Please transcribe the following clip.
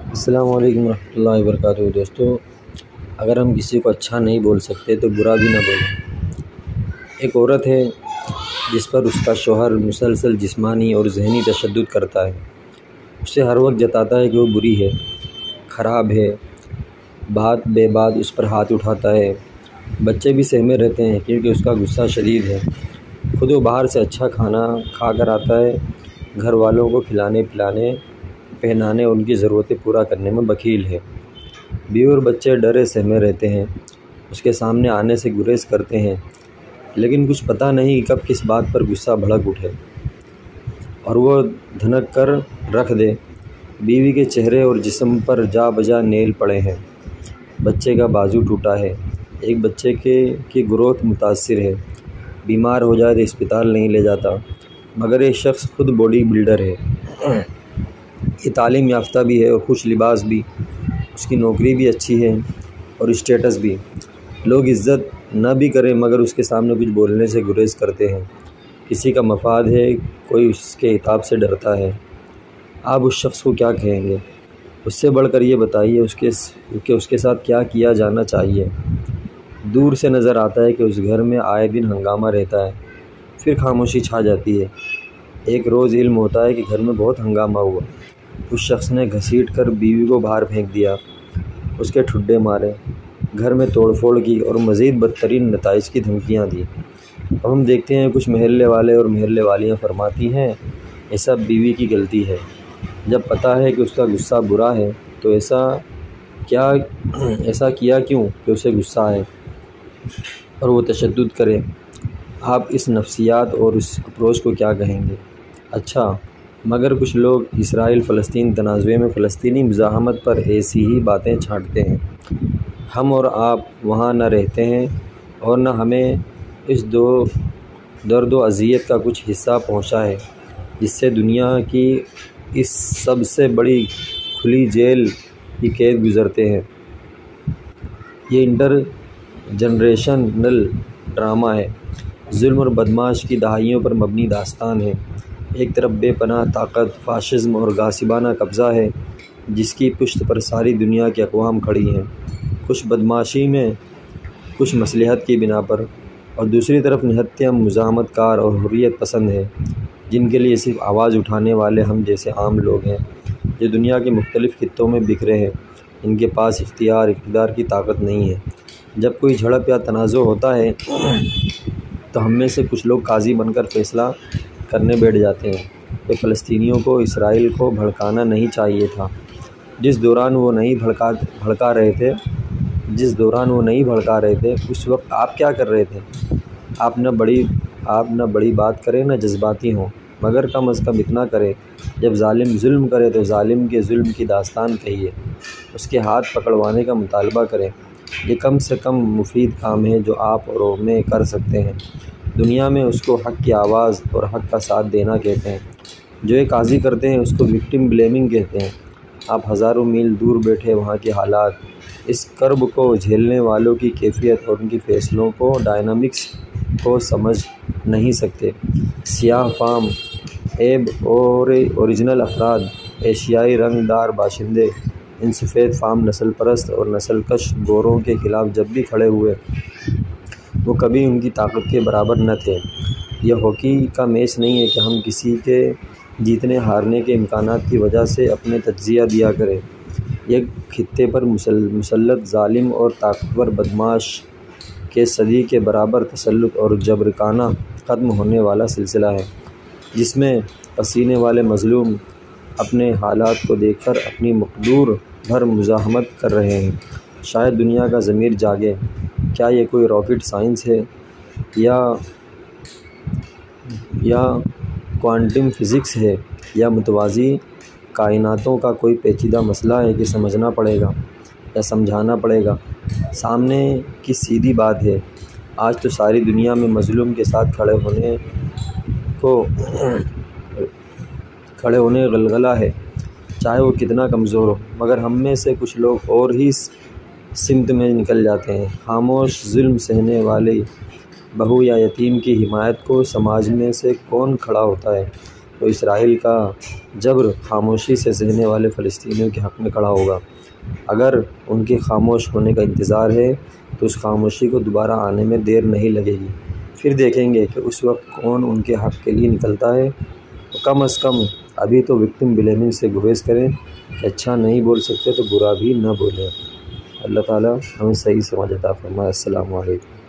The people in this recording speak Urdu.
السلام علیکم ورحمۃ اللہ وبرکاتہ۔ دوستو، اگر ہم کسی کو اچھا نہیں بول سکتے تو برا بھی نہ بولیں۔ ایک عورت ہے جس پر اس کا شوہر مسلسل جسمانی اور ذہنی تشدد کرتا ہے، اسے ہر وقت جتاتا ہے کہ وہ بری ہے، خراب ہے، بات بے بات اس پر ہاتھ اٹھاتا ہے۔ بچے بھی سہمے رہتے ہیں کیونکہ اس کا غصہ شدید ہے۔ خود وہ باہر سے اچھا کھانا کھا کر آتا ہے، گھر والوں کو کھلانے پلانے پہنانے اور ان کی ضرورتیں پورا کرنے میں بخیل ہے۔ بیوی اور بچے ڈرے سہمے رہتے ہیں، اس کے سامنے آنے سے گریز کرتے ہیں، لیکن کچھ پتہ نہیں کب کس بات پر غصہ بھڑک اٹھے اور وہ دھنک کر رکھ دے۔ بیوی کے چہرے اور جسم پر جا بجا نیل پڑے ہیں، بچے کا بازو ٹوٹا ہے، ایک بچے کی گروتھ متاثر ہے، بیمار ہو جائے تو اسپتال نہیں لے جاتا، مگر یہ شخص خود باڈی بلڈر ہے، یہ تعلیم یافتہ بھی ہے اور خوش لباس بھی، اس کی نوکری بھی اچھی ہے اور اسٹیٹس بھی۔ لوگ عزت نہ بھی کریں مگر اس کے سامنے کچھ بولنے سے گریز کرتے ہیں۔ کسی کا مفاد ہے، کوئی اس کے عتاب سے ڈرتا ہے۔ آپ اس شخص کو کیا کہیں گے؟ اس سے بڑھ کر یہ بتائیے کہ اس کے ساتھ کیا کیا جانا چاہیے۔ دور سے نظر آتا ہے کہ اس گھر میں آئے دن ہنگامہ رہتا ہے، پھر خاموشی چھا جاتی ہے۔ ایک روز علم ہوتا ہے کہ گھر میں بہت ہنگامہ ہوا، اس شخص نے گھسیٹ کر بیوی کو باہر پھینک دیا، اس کے ٹھڈے مارے، گھر میں توڑ پھوڑ کی اور مزید بدترین نتائج کی دھمکیاں دی۔ اب ہم دیکھتے ہیں کچھ محلے والے اور محلے والیاں فرماتی ہیں یہ سب بیوی کی غلطی ہے۔ جب پتہ ہے کہ اس کا غصہ برا ہے تو ایسا کیا کیوں کہ اسے غصہ آئے اور وہ تشدد کرے؟ آپ اس نفسیات اور اس اپروچ کو کیا کہیں گے؟ اچھا، مگر کچھ لوگ اسرائیل فلسطین تنازع میں فلسطینی مزاحمت پر ایسی ہی باتیں چھانٹتے ہیں۔ ہم اور آپ وہاں نہ رہتے ہیں اور نہ ہمیں اس درد و اذیت کا کچھ حصہ پہنچا ہے جس سے دنیا کی اس سب سے بڑی کھلی جیل کی قید گزرتے ہیں۔ یہ انٹر جنریشنل ڈرامہ ہے، ظلم اور بدماش کی دہائیوں پر مبنی داستان ہے۔ ایک طرف بے پناہ طاقت، فاشزم اور غاصبانہ قبضہ ہے جس کی پشت پر ساری دنیا کی اقوام کھڑی ہیں، کچھ بدماشی میں، کچھ مصلحت کی بنا پر، اور دوسری طرف نہتھے مزاحمت کار اور حریت پسند ہیں جن کے لیے صرف آواز اٹھانے والے ہم جیسے عام لوگ ہیں جو دنیا کے مختلف خطوں میں بکھرے ہیں۔ ان کے پاس اقتدار کی طاقت نہیں ہے۔ جب کوئی جھڑپ یا تنازع ہوتا ہے تو ہم میں سے کچھ لوگ قاضی بن کر فیصلہ کرنے بیٹھ جاتے ہیں کہ فلسطینیوں کو اسرائیل کو بھڑکانا نہیں چاہیے تھا۔ جس دوران وہ نہیں بھڑکا رہے تھے اس وقت آپ کیا کر رہے تھے؟ آپ نہ بڑی بات کریں نہ جذباتی ہوں، مگر کم از کم اتنا کریں جب ظالم ظلم کرے تو ظالم کے ظلم کی داستان کہیے، اس کے ہاتھ پکڑوانے کا مطالبہ کریں۔ یہ کم سے کم مفید کام ہے جو آپ اور میں کر سکتے ہیں۔ دنیا میں اس کو حق کی آواز اور حق کا ساتھ دینا کہتے ہیں۔ جو یہ قاضی کرتے ہیں اس کو وکٹم بلیمنگ کہتے ہیں۔ آپ ہزاروں میل دور بیٹھے وہاں کے حالات، اس کرب کو جھیلنے والوں کی کیفیت اور ان کے فیصلوں کو ڈائنامکس کو سمجھ نہیں سکتے۔ سیاہ فام، ایب اور اوریجنل افراد، ایشیائی رنگ دار باشندے، ان سفید فام نسل پرست اور نسل کش گوروں کے خلاف جب بھی کھڑے ہوئے وہ کبھی ان کی طاقت کے برابر نہ تھے۔ یہ ہاکی کا میچ نہیں ہے کہ ہم کسی کے جیتنے ہارنے کے امکانات کی وجہ سے اپنے تجزیہ دیا کریں۔ یہ خطے پر مسلط ظالم اور طاقتور بدماش کے صدی کے برابر تسلط اور جبرکانہ ختم ہونے والا سلسلہ ہے جس میں پسینے والے مظلوم اپنے حالات کو دیکھ کر اپنی مقدور بھر مزاحمت کر رہے ہیں۔ شاید دنیا کا ضمیر جاگے۔ کیا یہ کوئی راکٹ سائنس ہے یا کوانٹم فزکس ہے یا متوازی کائناتوں کا کوئی پیچیدہ مسئلہ ہے کہ سمجھنا پڑے گا یا سمجھانا پڑے گا؟ سامنے کی سیدھی بات ہے، آج تو ساری دنیا میں مظلوم کے ساتھ کھڑے ہونے غلغلہ ہے، چاہے وہ کتنا کمزور ہو، مگر ہم میں سے کچھ لوگ اور ہی سمت میں نکل جاتے ہیں۔ خاموش ظلم سہنے والی بہو یا یتیم کی حمایت کو سماج میں سے کون کھڑا ہوتا ہے؟ تو اسرائیل کا جبر خاموشی سے سہنے والے فلسطینیوں کے حق میں کھڑا ہوگا۔ اگر ان کے خاموش ہونے کا انتظار ہے تو اس خاموشی کو دوبارہ آنے میں دیر نہیں لگے گی۔ پھر دیکھیں گے کہ اس وقت کون ان کے حق کے لیے نکلتا ہے۔ تو کم از کم ابھی تو وکٹم بلیمنگ سے گریز کریں کہ اچھا نہیں بول سکتے تو برا بھی نہ بولیں۔ اللہ تعالیٰ ہمیں صحیح سمجھ عطا فرمائے۔ السلام علیکم۔